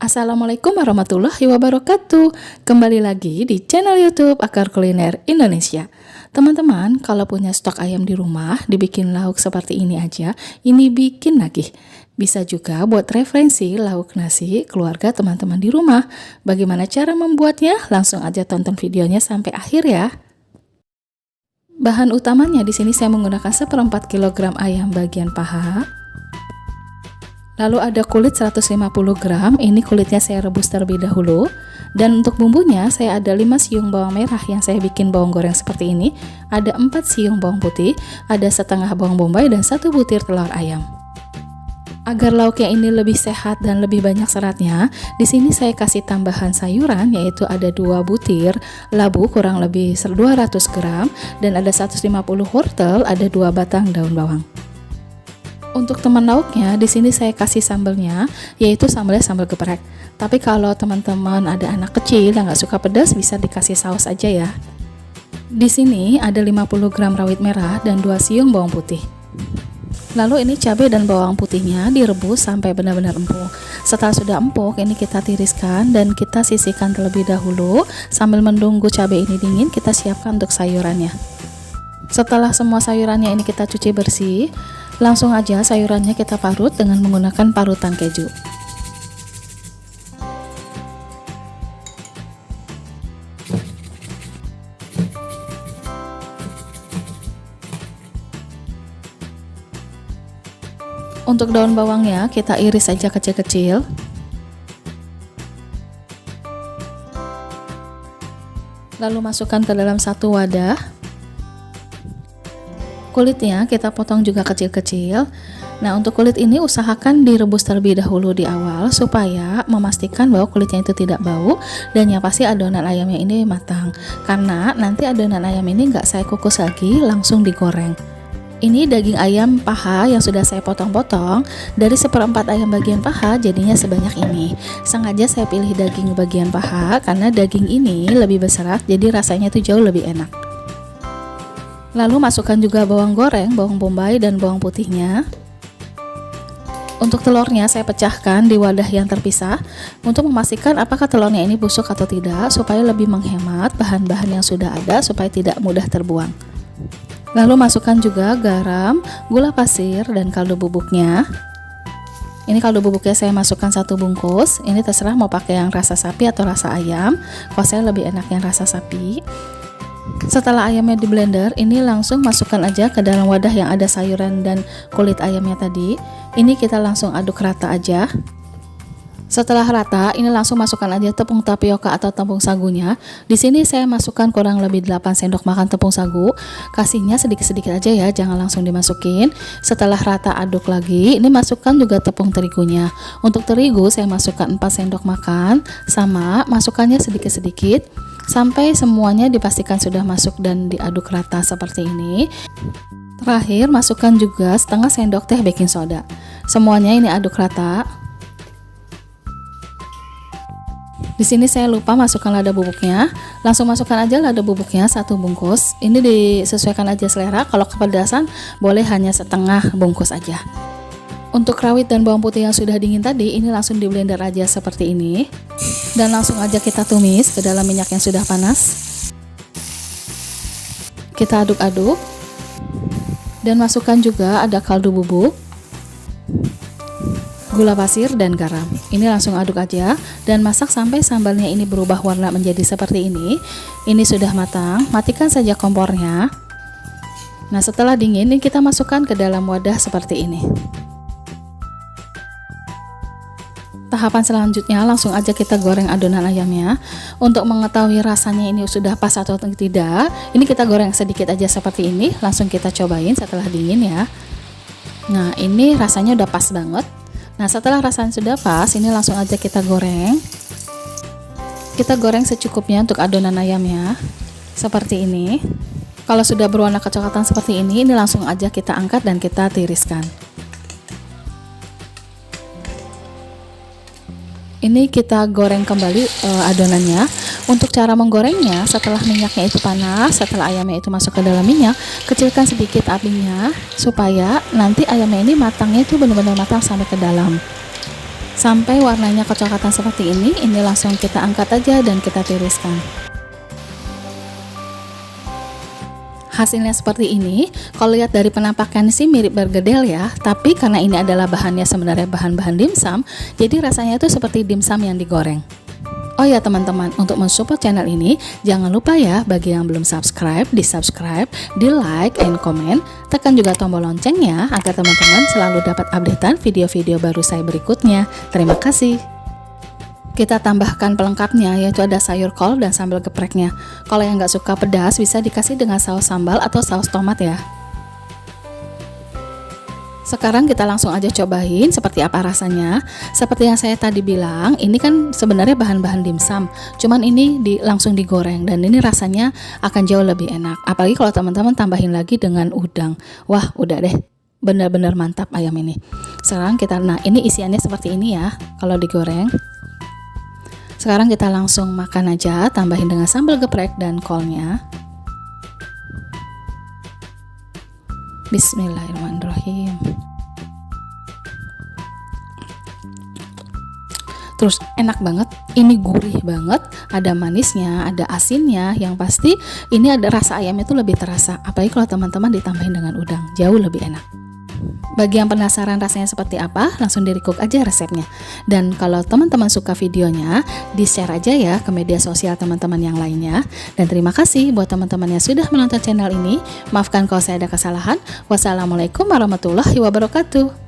Assalamualaikum warahmatullahi wabarakatuh. Kembali lagi di channel YouTube Akar Kuliner Indonesia. Teman-teman, kalau punya stok ayam di rumah, dibikin lauk seperti ini aja, ini bikin lagi. Bisa juga buat referensi lauk nasi keluarga teman-teman di rumah. Bagaimana cara membuatnya? Langsung aja tonton videonya sampai akhir ya. Bahan utamanya di sini saya menggunakan 1/4 kg ayam bagian paha. Lalu ada kulit 150 gram, ini kulitnya saya rebus terlebih dahulu. Dan untuk bumbunya saya ada 5 siung bawang merah yang saya bikin bawang goreng seperti ini. Ada 4 siung bawang putih, ada setengah bawang bombay dan 1 butir telur ayam. Agar lauknya ini lebih sehat dan lebih banyak seratnya, di sini saya kasih tambahan sayuran yaitu ada 2 butir labu kurang lebih 200 gram dan ada 150 wortel, ada 2 batang daun bawang. Untuk teman lauknya, di sini saya kasih sambelnya, yaitu sambelnya sambal geprek. Tapi kalau teman-teman ada anak kecil yang nggak suka pedas, bisa dikasih saus aja ya. Di sini ada 50 gram rawit merah dan 2 siung bawang putih. Lalu ini cabai dan bawang putihnya direbus sampai benar-benar empuk. Setelah sudah empuk, ini kita tiriskan dan kita sisihkan terlebih dahulu. Sambil menunggu cabai ini dingin, kita siapkan untuk sayurannya. Setelah semua sayurannya ini kita cuci bersih, langsung aja sayurannya kita parut dengan menggunakan parutan keju. Untuk daun bawangnya kita iris saja kecil-kecil. Lalu masukkan ke dalam satu wadah. Kulitnya kita potong juga kecil-kecil. Nah, untuk kulit ini usahakan direbus terlebih dahulu di awal supaya memastikan bahwa kulitnya itu tidak bau dan yang pasti adonan ayamnya ini matang. Karena nanti adonan ayam ini nggak saya kukus lagi, langsung digoreng. Ini daging ayam paha yang sudah saya potong-potong. Dari 1/4 ayam bagian paha jadinya sebanyak ini. Sengaja saya pilih daging bagian paha karena daging ini lebih berserat, jadi rasanya itu jauh lebih enak. Lalu masukkan juga bawang goreng, bawang bombay dan bawang putihnya. Untuk telurnya saya pecahkan di wadah yang terpisah untuk memastikan apakah telurnya ini busuk atau tidak supaya lebih menghemat bahan-bahan yang sudah ada supaya tidak mudah terbuang. Lalu masukkan juga garam, gula pasir dan kaldu bubuknya. Ini kaldu bubuknya saya masukkan 1 bungkus. Ini terserah mau pakai yang rasa sapi atau rasa ayam. Kalau saya lebih enak yang rasa sapi. Setelah ayamnya di blender, ini langsung masukkan aja ke dalam wadah yang ada sayuran dan kulit ayamnya tadi. Ini kita langsung aduk rata aja. Setelah rata, ini langsung masukkan aja tepung tapioka atau tepung sagunya. Di sini saya masukkan kurang lebih 8 sendok makan tepung sagu. Kasihnya sedikit-sedikit aja ya, jangan langsung dimasukin. Setelah rata aduk lagi, ini masukkan juga tepung terigunya. Untuk terigu saya masukkan 4 sendok makan, sama masukkannya sedikit-sedikit sampai semuanya dipastikan sudah masuk dan diaduk rata seperti ini. Terakhir masukkan juga setengah sendok teh baking soda. Semuanya ini aduk rata. Di sini saya lupa masukkan lada bubuknya. Langsung masukkan aja lada bubuknya 1 bungkus. Ini disesuaikan aja selera. Kalau kepedasan boleh hanya setengah bungkus aja. Untuk rawit dan bawang putih yang sudah dingin tadi, ini langsung di blender aja seperti ini. Dan langsung aja kita tumis ke dalam minyak yang sudah panas. Kita aduk-aduk. Dan masukkan juga ada kaldu bubuk, gula pasir dan garam. Ini langsung aduk aja dan masak sampai sambalnya ini berubah warna menjadi seperti ini. Ini sudah matang, matikan saja kompornya. Nah, setelah dingin ini kita masukkan ke dalam wadah seperti ini. Tahapan selanjutnya langsung aja kita goreng adonan ayamnya. Untuk mengetahui rasanya ini sudah pas atau tidak, ini kita goreng sedikit aja seperti ini. Langsung kita cobain setelah dingin ya. Nah, ini rasanya udah pas banget. Nah, setelah rasanya sudah pas, ini langsung aja kita goreng. Kita goreng secukupnya untuk adonan ayamnya. Seperti ini. Kalau sudah berwarna kecoklatan seperti ini langsung aja kita angkat dan kita tiriskan. Ini kita goreng kembali adonannya. Untuk cara menggorengnya, setelah minyaknya itu panas, setelah ayamnya itu masuk ke dalam minyak, kecilkan sedikit apinya supaya nanti ayamnya ini matangnya itu benar-benar matang sampai ke dalam. Sampai warnanya kecoklatan seperti ini langsung kita angkat aja dan kita tiriskan. Hasilnya seperti ini. Kalau lihat dari penampakan sih mirip bergedel ya, tapi karena ini adalah bahannya sebenarnya bahan-bahan dimsum, jadi rasanya itu seperti dimsum yang digoreng. Oh ya teman-teman, untuk mensupport channel ini, jangan lupa ya bagi yang belum subscribe, di subscribe, di like, and comment, tekan juga tombol loncengnya agar teman-teman selalu dapat updatean video-video baru saya berikutnya. Terima kasih. Kita tambahkan pelengkapnya, yaitu ada sayur kol dan sambal gepreknya. Kalau yang nggak suka pedas, bisa dikasih dengan saus sambal atau saus tomat ya. Sekarang kita langsung aja cobain seperti apa rasanya. Seperti yang saya tadi bilang, ini kan sebenarnya bahan-bahan dimsum, cuman ini langsung digoreng dan ini rasanya akan jauh lebih enak. Apalagi kalau teman-teman tambahin lagi dengan udang. Wah, udah deh, benar-benar mantap ayam ini. Sekarang nah ini isiannya seperti ini ya kalau digoreng. Sekarang kita langsung makan aja, tambahin dengan sambal geprek dan kolnya. Bismillahirrahmanirrahim. Terus enak banget, ini gurih banget, ada manisnya, ada asinnya, yang pasti ini ada rasa ayamnya itu lebih terasa. Apalagi kalau teman-teman ditambahin dengan udang, jauh lebih enak. Bagi yang penasaran rasanya seperti apa, langsung di-recook aja resepnya. Dan kalau teman-teman suka videonya, di-share aja ya ke media sosial teman-teman yang lainnya. Dan terima kasih buat teman-teman yang sudah menonton channel ini. Maafkan kalau saya ada kesalahan. Wassalamualaikum warahmatullahi wabarakatuh.